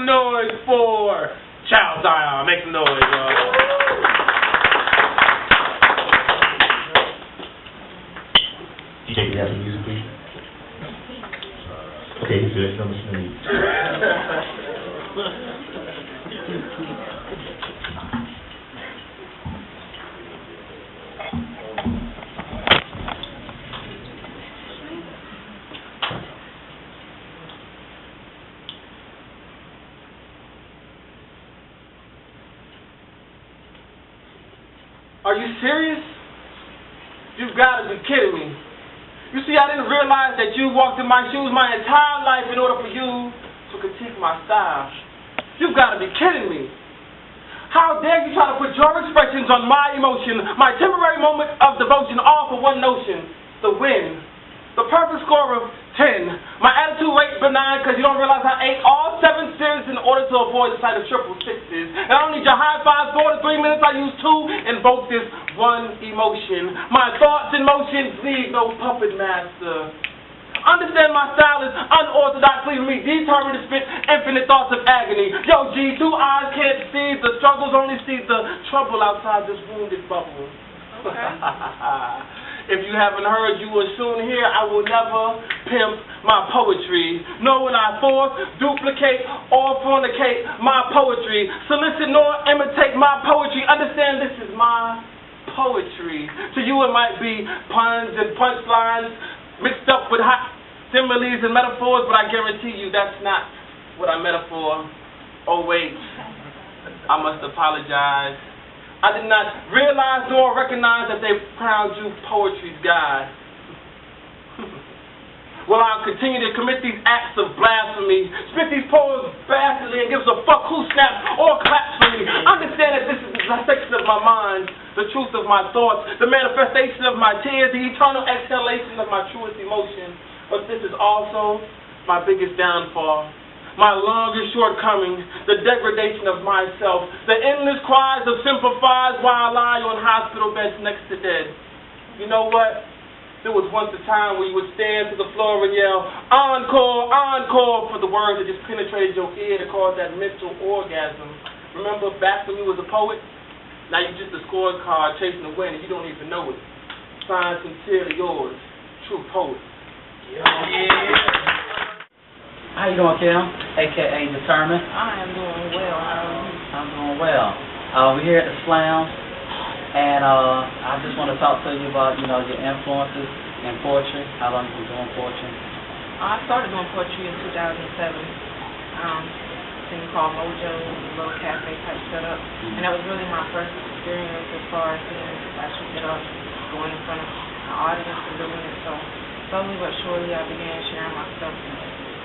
some noise for Child Zion. Make some noise, y'all. DJ, can you have some music, please? Okay, he's good. No much need. Are you serious? You've got to be kidding me. You see, I didn't realize that you walked in my shoes my entire life in order for you to critique my style. You've got to be kidding me. How dare you try to put your expressions on my emotion, my temporary moment of devotion, all for one notion, the win. The perfect score of 10. My attitude rate benign because you don't realize I ate all 7 cereals in order to avoid the sight of triple sixes. And I don't need your high fives for the 3 minutes I use to invoke this one emotion. My thoughts in motion need no puppet master. Understand my style is unorthodox, leaving me D-Termined to spit infinite thoughts of agony. Yogii, 2 eyes can't see the struggles, only see the trouble outside this wounded bubble. Okay. If you haven't heard, you will soon hear I will never pimp my poetry, nor will I force, duplicate, or fornicate my poetry, solicit nor imitate my poetry. Understand this is my poetry. To you it might be puns and punchlines mixed up with hot similes and metaphors, but I guarantee you that's not what I metaphor. Oh wait, I must apologize. I did not realize nor recognize that they crowned you poetry's God. Well, I'll continue to commit these acts of blasphemy, spit these poems bastardly, and gives a fuck who snaps or claps for me. Understand that this is the dissection of my mind, the truth of my thoughts, the manifestation of my tears, the eternal exhalation of my truest emotion. But this is also my biggest downfall. My longest shortcoming, the degradation of myself, the endless cries of sympathize while I lie on hospital beds next to dead. You know what? There was once a time where you would stand to the floor and yell, encore, encore, for the words that just penetrated your ear to cause that mental orgasm. Remember back when you was a poet? Now you're just a scorecard chasing the wind and you don't even know it. Signed, sincerely yours, true poet. Yeah. How you doing, Kim? A.K.A. D-Termined. I am doing well. How are you? I'm doing well. We're here at the Slam, and I just want to talk to you about, your influences in poetry. How long you been doing poetry? I started doing poetry in 2007. Thing called Mojo, a little cafe type setup, and that was really my first experience as far as actually get up, going in front of an audience and doing it. So slowly but surely, I began sharing my stuff.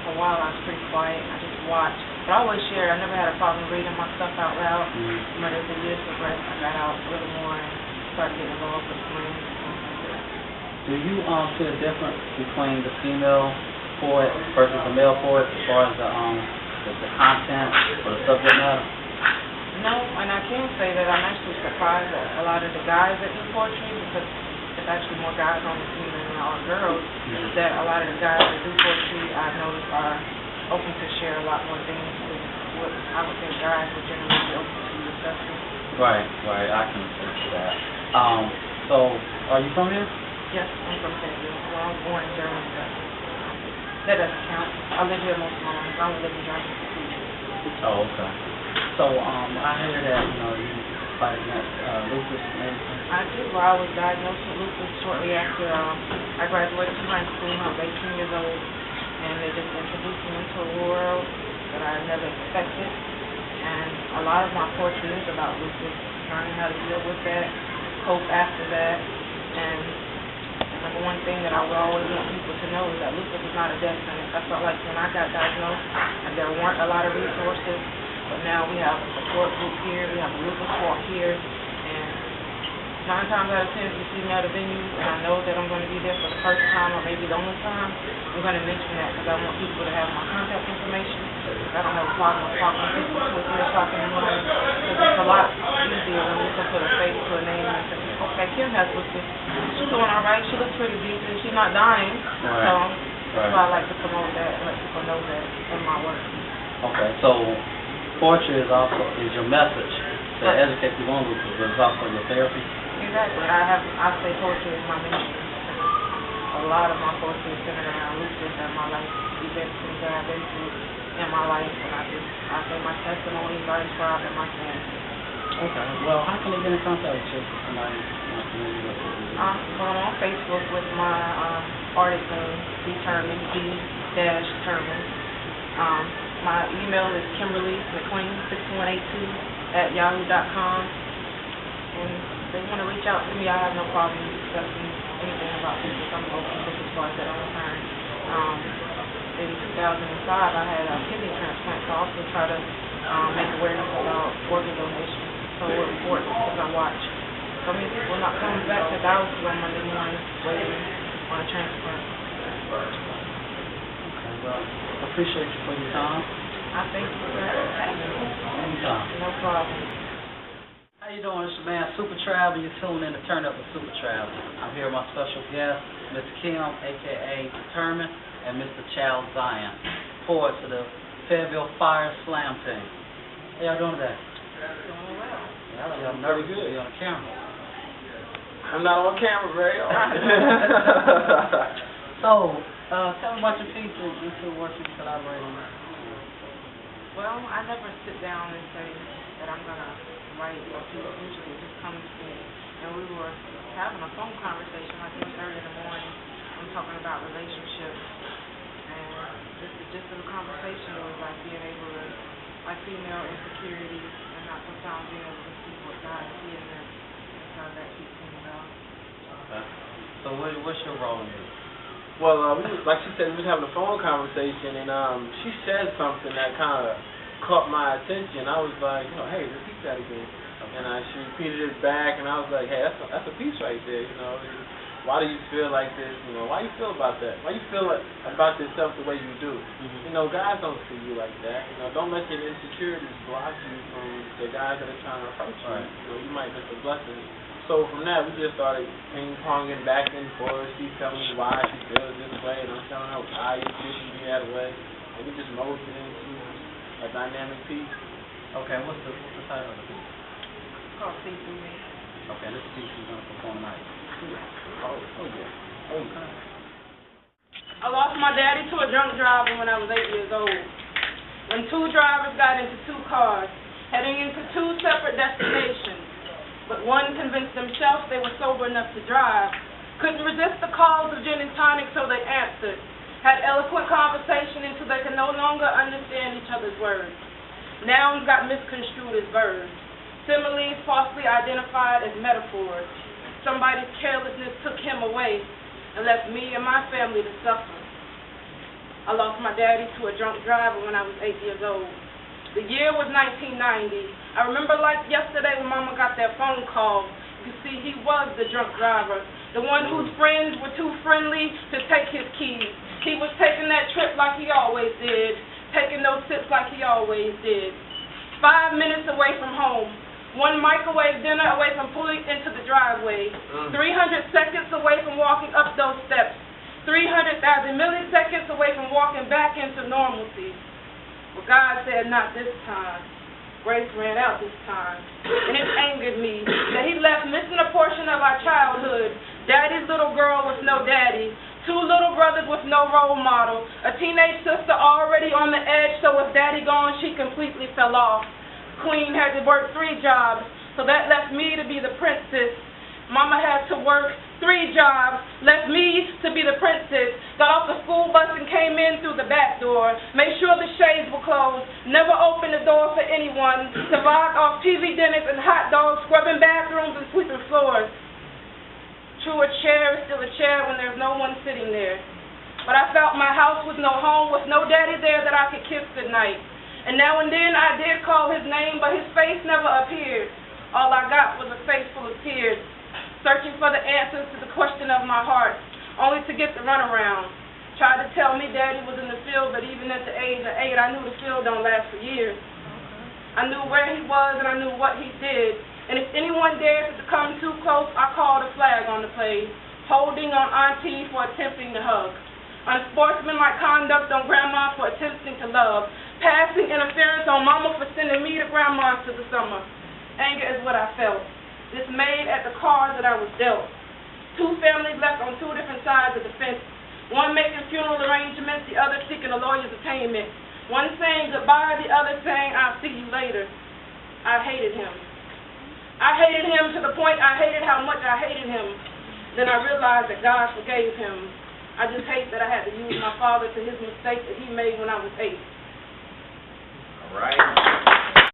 For a while I was pretty quiet. I just watched. But I always shared. I never had a problem reading my stuff out loud. But as the years progressed, I got out a little more and started getting involved with friends and things like that. Do you see a difference between the female poet versus the male poet as far as the content or the subject matter? No, and I can say that I'm actually surprised at a lot of the guys that do poetry because there's actually more guys on the team than there are girls. That a lot of the guys that do poetry, I've noticed, are open to share a lot more things with what I would think guys would generally be open to discussing. Right, I can attest to that. So, are you from here? Yes, I'm from Fayetteville. Well, I was born in Germany, but that doesn't count. I live here most of my life. I only live in Germany for 2 years. Oh, okay. So, I hear that, you fight against lupus and everything. I did. Well, I was diagnosed with lupus shortly after I graduated from high school. I was 18 years old, and they just introduced me into a world that I never expected. And a lot of my poetry is about lupus, learning how to deal with that, cope after that. And the number one thing that I would always want people to know is that lupus is not a death sentence. I felt like when I got diagnosed, and there weren't a lot of resources. But now we have a support group here, we have a lupus walk here, and 9 times out of 10 if you see me at a venue and I know that I'm going to be there for the first time or maybe the only time, I'm going to mention that because I want people to have my contact information. I don't have a problem with talking to people 2 or 3 o'clock in the morning because it's a lot easier when you can put a face to a name and say, okay, Kim has lupus, she's doing all right, she looks pretty decent, she's not dying. Right. So that's why I like to promote that and let people know that in my work. Okay, so poetry is your message to educate people on lupus, but it's also your therapy? Exactly. I say poetry is my ministry. A lot of my poetry is centered around lupus and my life events that I've been through in my life, and I say my testimonies are inscribed in my sand. Okay. Well, how can they get in contact with you if somebody wants to know you? Well, I'm on Facebook with my artist name, D-Termined, D-Termined. My email is KimberlyMcQueen6182@yahoo.com. And if they want to reach out to me, I have no problem discussing anything about this. I'm open book as far as that I'm concerned. In 2005, I had a kidney transplant, so I also try to make awareness about organ donation. So it's important because I watch so many people not coming back to dialysis on Monday morning waiting on a transplant. Okay, well, I appreciate you for your time. I thank you for that. Anytime. No problem. How you doing? It's your man SUPA TRAV, and you're tuning in to Turn Up with SUPA TRAV. I'm here with my special guest, Mr. Kim, a.k.a. D-Termined, and Mr. Charles Zion, poet to the Fayetteville Fire Slam team. How y'all doing today? Doing well. Yeah, y'all nervous to be on the camera. I'm not on camera very often. So, tell me about your piece and two works you collaborate on. Well, I never sit down and say that I'm going to write a piece. Usually it just comes to me. And we were having a phone conversation like 1:30 in the morning. I'm talking about relationships. And just the gist of the conversation was like being able to, like female insecurity and not sometimes being able to see what God sees in them. That's how that keeps things out. Okay. So what's your role in this? Well, like she said, we was having a phone conversation, and she said something that kind of caught my attention. I was like, hey, repeat that again. And she repeated it back, and I was like, hey, that's a piece right there, Why do you feel like this? Why you feel about that? Why you feel about yourself the way you do? Guys don't see you like that. Don't let your insecurities block you from the guys that are trying to approach you. Right. You might miss a blessing. So from that, we just started ping-ponging back and forth. She telling me why she feels this way, and I'm telling her why you feel she be that way. And we just molded into a dynamic piece. Okay, what's the title of the piece? It's called See Through Me. Okay, this piece is going to perform tonight. Oh yeah. Okay. I lost my daddy to a drunk driver when I was 8 years old. When two drivers got into two cars, heading into two separate destinations. But one convinced themselves they were sober enough to drive. Couldn't resist the calls of gin and tonic, so they answered. Had eloquent conversation until they could no longer understand each other's words. Nouns got misconstrued as verbs. Similes falsely identified as metaphors. Somebody's carelessness took him away and left me and my family to suffer. I lost my daddy to a drunk driver when I was 8 years old. The year was 1990. I remember like yesterday when Mama got that phone call. You see, he was the drunk driver, the one whose friends were too friendly to take his keys. He was taking that trip like he always did, taking those sips like he always did. 5 minutes away from home, one microwave dinner away from pulling into the driveway, 300 seconds away from walking up those steps, 300,000 milliseconds away from walking back into normalcy. But God said, not this time. Grace ran out this time. And it angered me that he left missing a portion of our childhood. Daddy's little girl with no daddy. Two little brothers with no role model. A teenage sister already on the edge, so with daddy gone, she completely fell off. Queen had to work 3 jobs, so that left me to be the princess. Mama had to work 3 jobs, left me to be the princess, got off the school bus and came in through the back door, made sure the shades were closed, never opened the door for anyone, survived off TV dinners and hot dogs, scrubbing bathrooms and sweeping floors. True, a chair is still a chair when there's no one sitting there. But I felt my house with no home, with no daddy there that I could kiss goodnight. And now and then I did call his name, but his face never appeared. All I got was a face full of tears. Searching for the answers to the question of my heart, only to get the runaround. Tried to tell me Daddy was in the field, but even at the age of 8, I knew the field don't last for years. I knew where he was and I knew what he did. And if anyone dared to come too close, I called a flag on the play, holding on Auntie for attempting to hug. Unsportsmanlike conduct on Grandma for attempting to love. Passing interference on mama for sending me to grandma's to the summer. Anger is what I felt. Dismayed at the cards that I was dealt. Two families left on two different sides of the fence. One making funeral arrangements, the other seeking a lawyer's attainment. One saying goodbye, the other saying I'll see you later. I hated him. I hated him to the point I hated how much I hated him. Then I realized that God forgave him. I just hate that I had to use my father to his mistake that he made when I was 8. All right.